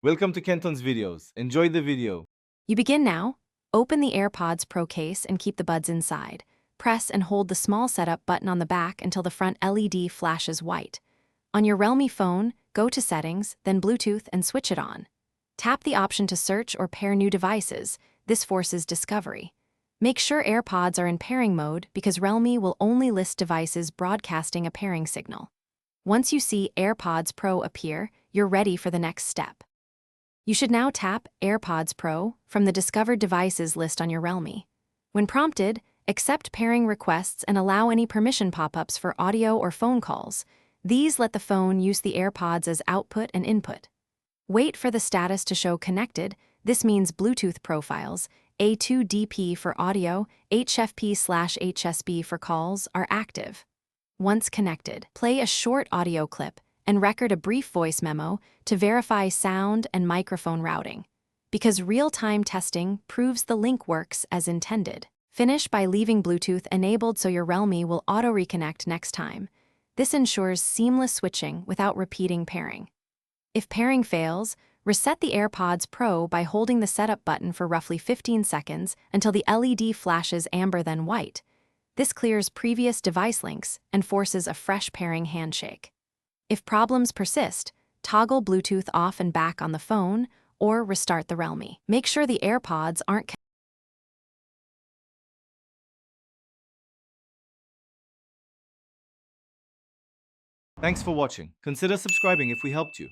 Welcome to Kenton's videos. Enjoy the video. You begin now. Open the AirPods Pro case and keep the buds inside. Press and hold the small setup button on the back until the front LED flashes white. On your Realme phone, go to Settings, then Bluetooth and switch it on. Tap the option to search or pair new devices. This forces discovery. Make sure AirPods are in pairing mode because Realme will only list devices broadcasting a pairing signal. Once you see AirPods Pro appear, you're ready for the next step. You should now tap AirPods Pro from the Discovered Devices list on your Realme. When prompted, accept pairing requests and allow any permission pop-ups for audio or phone calls. These let the phone use the AirPods as output and input. Wait for the status to show connected. This means Bluetooth profiles, A2DP for audio, HFP/HSB for calls are active. Once connected, play a short audio clip and record a brief voice memo to verify sound and microphone routing. Because real-time testing proves the link works as intended. Finish by leaving Bluetooth enabled so your Realme will auto-reconnect next time. This ensures seamless switching without repeating pairing. If pairing fails, reset the AirPods Pro by holding the setup button for roughly 15 seconds until the LED flashes amber then white. This clears previous device links and forces a fresh pairing handshake. If problems persist, toggle Bluetooth off and back on the phone or restart the Realme. Make sure the AirPods aren't Thanks for watching. Consider subscribing if we helped you.